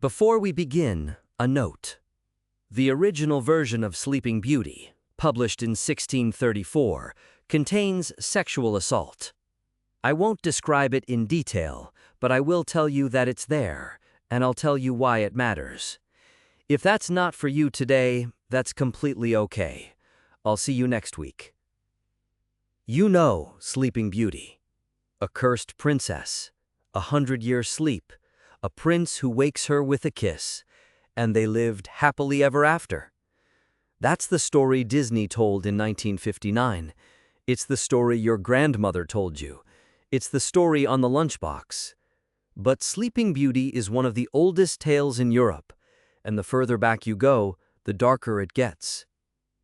Before we begin, a note. The original version of Sleeping Beauty, published in 1634, contains sexual assault. I won't describe it in detail, but I will tell you that it's there, and I'll tell you why it matters. If that's not for you today, that's completely okay. I'll see you next week. You know Sleeping Beauty. A cursed princess, 100-year sleep, a prince who wakes her with a kiss, and they lived happily ever after. That's the story Disney told in 1959. It's the story your grandmother told you. It's the story on the lunchbox. But Sleeping Beauty is one of the oldest tales in Europe, and the further back you go, the darker it gets.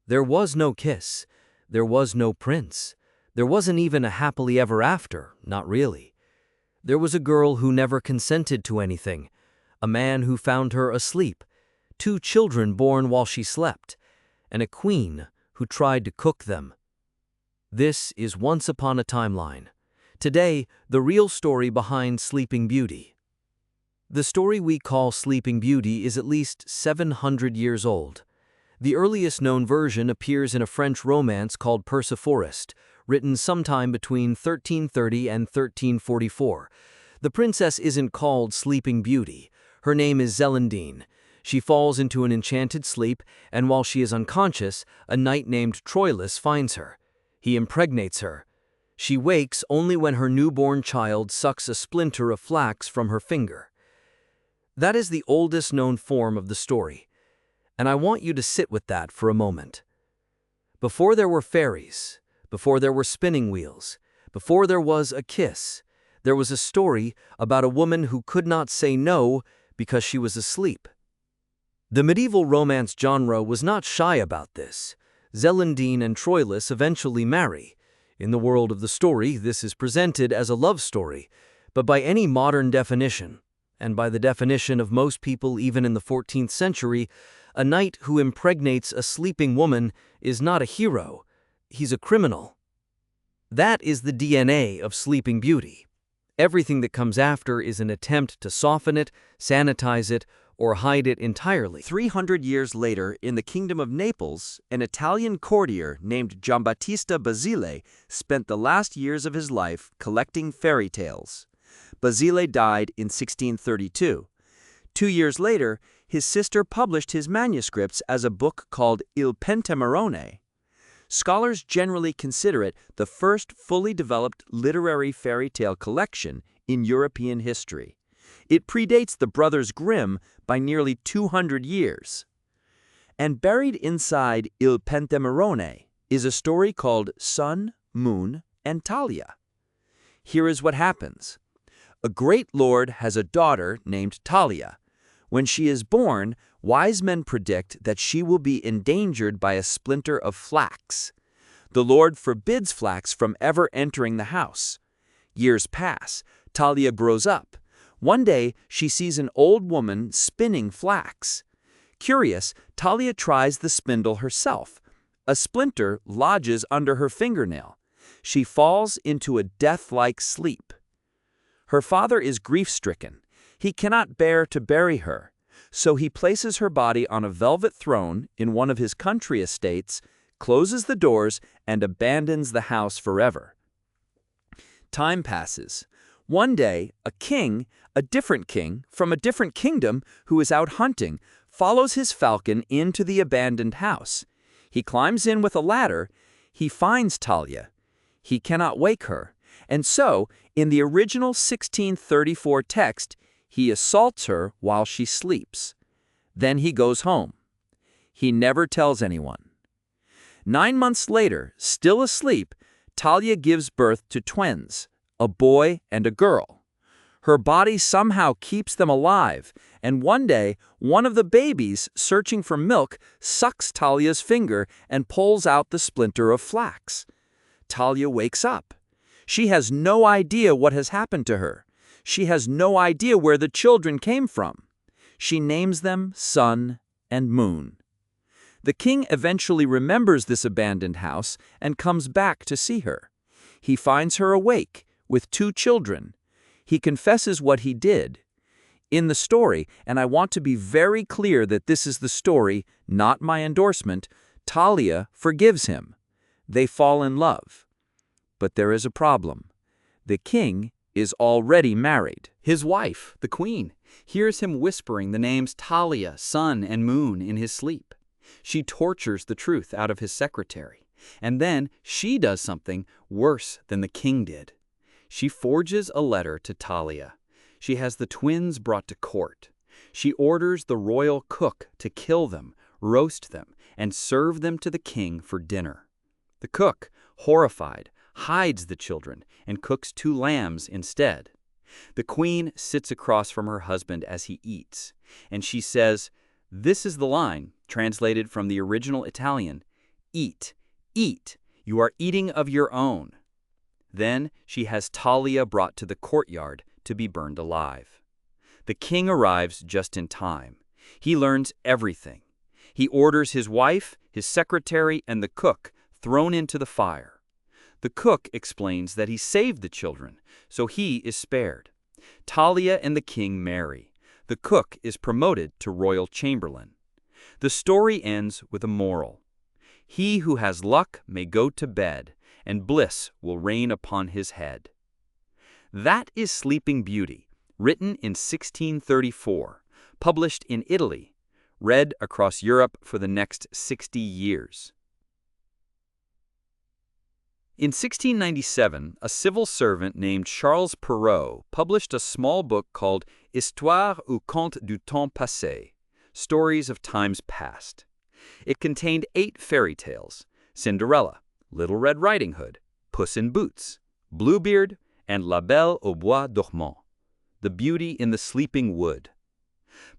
There was no kiss. There was no prince. There wasn't even a happily ever after, not really. There was a girl who never consented to anything, a man who found her asleep, 2 children born while she slept, and a queen who tried to cook them. This is Once Upon a Timeline. Today, the real story behind Sleeping Beauty. The story we call Sleeping Beauty is at least 700 years old. The earliest known version appears in a French romance called Perceforest, written sometime between 1330 and 1344. The princess isn't called Sleeping Beauty. Her name is Zelandine. She falls into an enchanted sleep, and while she is unconscious, a knight named Troilus finds her. He impregnates her. She wakes only when her newborn child sucks a splinter of flax from her finger. That is the oldest known form of the story, and I want you to sit with that for a moment. Before there were fairies, before there were spinning wheels, before there was a kiss, there was a story about a woman who could not say no because she was asleep. The medieval romance genre was not shy about this. Zelandine and Troilus eventually marry. In the world of the story, this is presented as a love story, but by any modern definition, and by the definition of most people even in the 14th century, a knight who impregnates a sleeping woman is not a hero. He's a criminal. That is the DNA of Sleeping Beauty. Everything that comes after is an attempt to soften it, sanitize it, or hide it entirely. 300 years later, in the Kingdom of Naples, an Italian courtier named Giambattista Basile spent the last years of his life collecting fairy tales. Basile died in 1632. 2 years later, his sister published his manuscripts as a book called Il Pentamerone. Scholars generally consider it the first fully developed literary fairy tale collection in European history. It predates the Brothers Grimm by nearly 200 years. And buried inside Il Pentamerone is a story called Sun, Moon, and Talia. Here is what happens. A great lord has a daughter named Talia. When she is born, wise men predict that she will be endangered by a splinter of flax. The lord forbids flax from ever entering the house. Years pass. Talia grows up. One day, she sees an old woman spinning flax. Curious, Talia tries the spindle herself. A splinter lodges under her fingernail. She falls into a death-like sleep. Her father is grief-stricken. He cannot bear to bury her, so he places her body on a velvet throne in one of his country estates, closes the doors, and abandons the house forever. Time passes. One day, a different king from a different kingdom who is out hunting, follows his falcon into the abandoned house. He climbs in with a ladder. He finds Talia. He cannot wake her, and so, in the original 1634 text, he assaults her while she sleeps. Then he goes home. He never tells anyone. 9 months later, still asleep, Talia gives birth to twins, a boy and a girl. Her body somehow keeps them alive, and one day, one of the babies, searching for milk, sucks Talia's finger and pulls out the splinter of flax. Talia wakes up. She has no idea what has happened to her. She has no idea where the children came from. She names them Sun and Moon. The king eventually remembers this abandoned house and comes back to see her. He finds her awake, with 2 children. He confesses what he did. In the story, and I want to be very clear that this is the story, not my endorsement, Talia forgives him. They fall in love. But there is a problem. The king is already married. His wife, the queen, hears him whispering the names Talia, sun, and moon in his sleep. She tortures the truth out of his secretary, and then she does something worse than the king did. She forges a letter to Talia. She has the twins brought to court. She orders the royal cook to kill them, roast them, and serve them to the king for dinner. The cook, horrified, hides the children and cooks 2 lambs instead. The queen sits across from her husband as he eats, and she says, this is the line, translated from the original Italian, "Eat, eat, you are eating of your own." Then she has Talia brought to the courtyard to be burned alive. The king arrives just in time. He learns everything. He orders his wife, his secretary, and the cook thrown into the fire. The cook explains that he saved the children, so he is spared. Talia and the king marry. The cook is promoted to royal chamberlain. The story ends with a moral. He who has luck may go to bed, and bliss will reign upon his head. That is Sleeping Beauty, written in 1634, published in Italy, read across Europe for the next 60 years. In 1697, a civil servant named Charles Perrault published a small book called Histoire ou Contes du Temps Passé, Stories of Times Past. It contained 8 fairy tales: Cinderella, Little Red Riding Hood, Puss in Boots, Bluebeard, and La Belle au Bois dormant, The Beauty in the Sleeping Wood.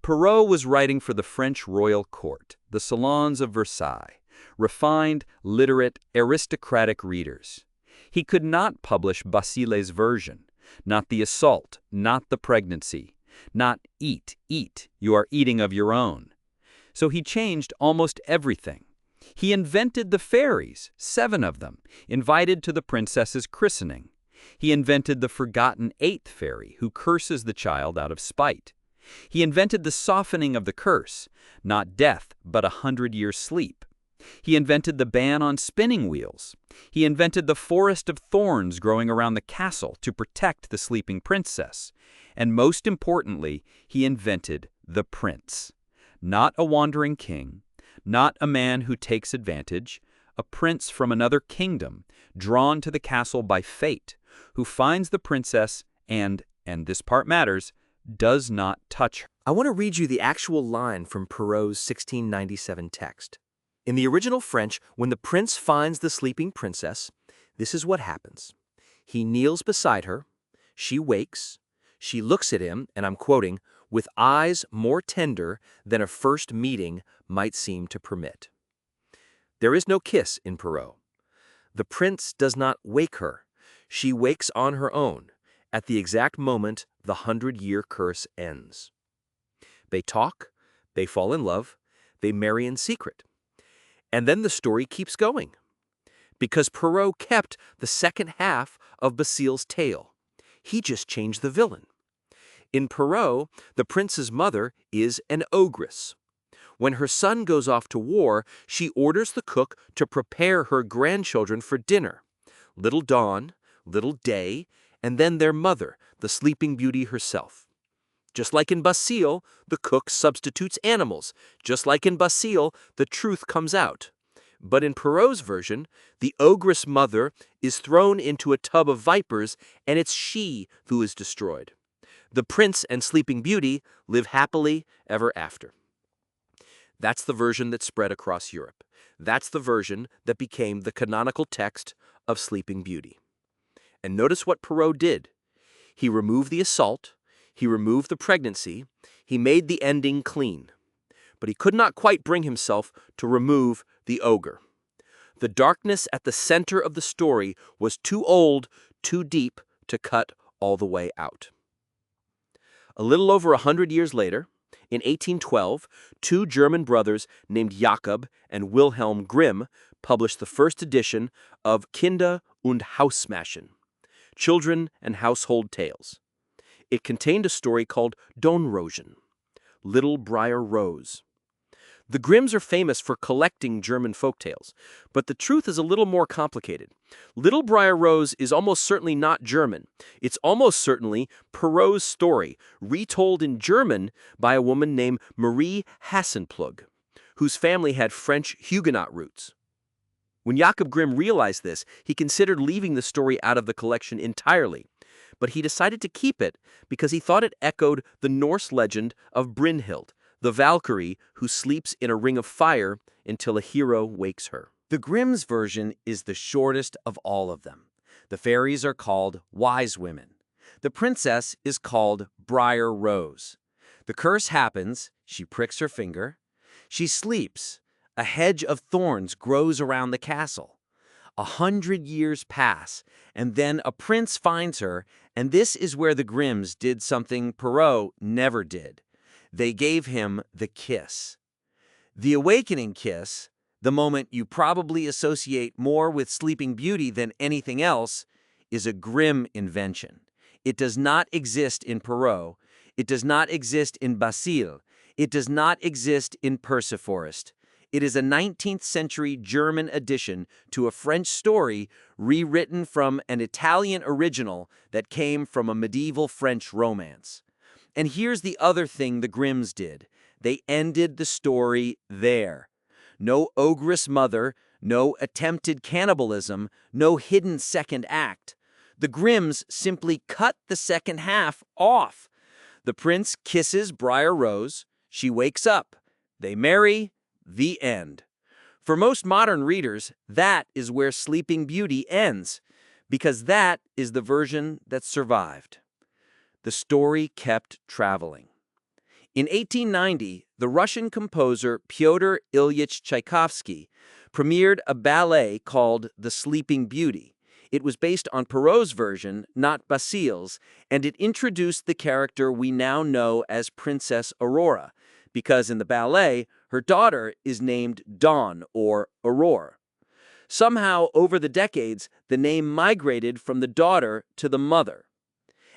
Perrault was writing for the French royal court, the salons of Versailles, refined, literate, aristocratic readers. He could not publish Basile's version, not the assault, not the pregnancy, not eat, eat, you are eating of your own. So he changed almost everything. He invented the fairies, 7 of them, invited to the princess's christening. He invented the forgotten 8th fairy who curses the child out of spite. He invented the softening of the curse, not death, but 100 years' sleep. He invented the ban on spinning wheels. He invented the forest of thorns growing around the castle to protect the sleeping princess. And most importantly, he invented the prince. Not a wandering king, not a man who takes advantage, a prince from another kingdom, drawn to the castle by fate, who finds the princess and this part matters, does not touch her. I want to read you the actual line from Perrault's 1697 text. In the original French, when the prince finds the sleeping princess, this is what happens. He kneels beside her, she wakes, she looks at him, and I'm quoting, with eyes more tender than a first meeting might seem to permit. There is no kiss in Perrault. The prince does not wake her. She wakes on her own, at the exact moment the 100-year curse ends. They talk, they fall in love, they marry in secret. And then the story keeps going, because Perrault kept the second half of Basile's tale. He just changed the villain. In Perrault, the prince's mother is an ogress. When her son goes off to war, she orders the cook to prepare her grandchildren for dinner. Little Dawn, Little Day, and then their mother, the Sleeping Beauty herself. Just like in Basile, the cook substitutes animals. Just like in Basile, the truth comes out. But in Perrault's version, the ogress mother is thrown into a tub of vipers, and it's she who is destroyed. The prince and Sleeping Beauty live happily ever after. That's the version that spread across Europe. That's the version that became the canonical text of Sleeping Beauty. And notice what Perrault did. He removed the assault, he removed the pregnancy, he made the ending clean. But he could not quite bring himself to remove the ogre. The darkness at the center of the story was too old, too deep to cut all the way out. A little over 100 years later, in 1812, 2 German brothers named Jakob and Wilhelm Grimm published the first edition of Kinder- und Hausmärchen, Children and Household Tales. It contained a story called Dornrosen, Little Briar Rose. The Grimms are famous for collecting German folktales, but the truth is a little more complicated. Little Briar Rose is almost certainly not German. It's almost certainly Perrault's story, retold in German by a woman named Marie Hassenplug, whose family had French Huguenot roots. When Jakob Grimm realized this, he considered leaving the story out of the collection entirely, but he decided to keep it because he thought it echoed the Norse legend of Brynhild, the Valkyrie who sleeps in a ring of fire until a hero wakes her. The Grimm's version is the shortest of all of them. The fairies are called wise women. The princess is called Briar Rose. The curse happens, she pricks her finger. She sleeps. A hedge of thorns grows around the castle. 100 years pass, and then a prince finds her, and this is where the Grimms did something Perrault never did. They gave him the kiss. The awakening kiss, the moment you probably associate more with Sleeping Beauty than anything else, is a Grimm invention. It does not exist in Perrault. It does not exist in Basile. It does not exist in Perceforest. It is a 19th century German addition to a French story rewritten from an Italian original that came from a medieval French romance. And here's the other thing the Grimms did. They ended the story there. No ogress mother, no attempted cannibalism, no hidden second act. The Grimms simply cut the second half off. The prince kisses Briar Rose. She wakes up. They marry. The end. For most modern readers, that is where Sleeping Beauty ends, because that is the version that survived. The story kept traveling. In 1890, the Russian composer Pyotr Ilyich Tchaikovsky premiered a ballet called The Sleeping Beauty. It was based on Perrault's version, not Basile's, and it introduced the character we now know as Princess Aurora, because in the ballet, her daughter is named Dawn or Aurore. Somehow, over the decades, the name migrated from the daughter to the mother.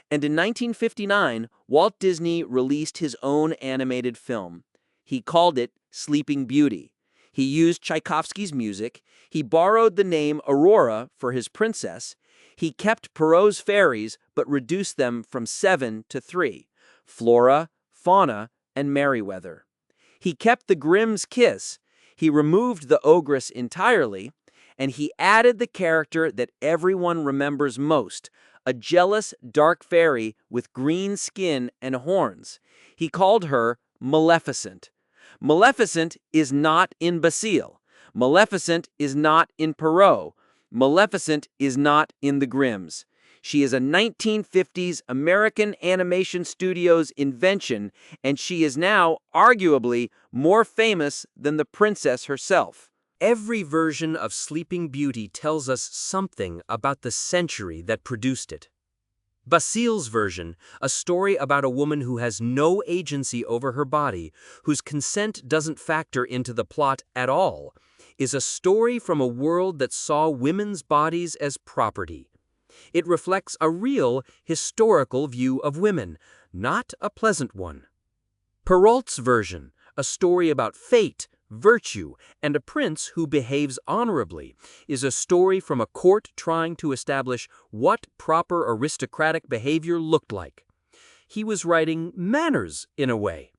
And in 1959, Walt Disney released his own animated film. He called it Sleeping Beauty. He used Tchaikovsky's music. He borrowed the name Aurora for his princess. He kept Perrault's fairies, but reduced them from 7 to 3: Flora, Fauna, and Merryweather. He kept the Grimm's kiss. He removed the ogress entirely, and he added the character that everyone remembers most, a jealous dark fairy with green skin and horns. He called her Maleficent. Maleficent is not in Basile. Maleficent is not in Perrault. Maleficent is not in the Grimms. She is a 1950s American Animation Studios invention, and she is now, arguably, more famous than the princess herself. Every version of Sleeping Beauty tells us something about the century that produced it. Basile's version, a story about a woman who has no agency over her body, whose consent doesn't factor into the plot at all, is a story from a world that saw women's bodies as property. It reflects a real, historical view of women, not a pleasant one. Perrault's version, a story about fate, virtue, and a prince who behaves honorably, is a story from a court trying to establish what proper aristocratic behavior looked like. He was writing manners, in a way.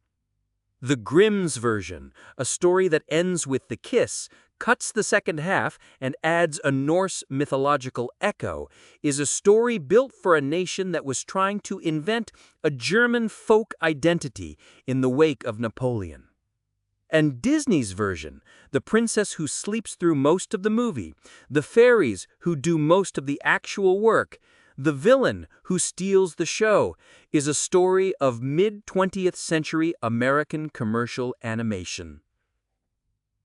The Grimm's version, a story that ends with the kiss, cuts the second half, and adds a Norse mythological echo, is a story built for a nation that was trying to invent a German folk identity in the wake of Napoleon. And Disney's version, the princess who sleeps through most of the movie, the fairies who do most of the actual work, the villain who steals the show, is a story of mid-20th century American commercial animation.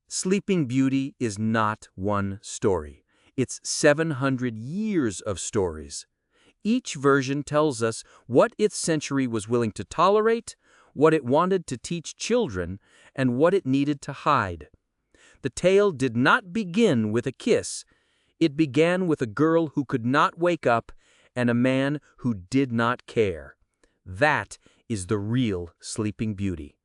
Sleeping Beauty is not one story. It's 700 years of stories. Each version tells us what its century was willing to tolerate, what it wanted to teach children, and what it needed to hide. The tale did not begin with a kiss. It began with a girl who could not wake up and a man who did not care. That is the real Sleeping Beauty.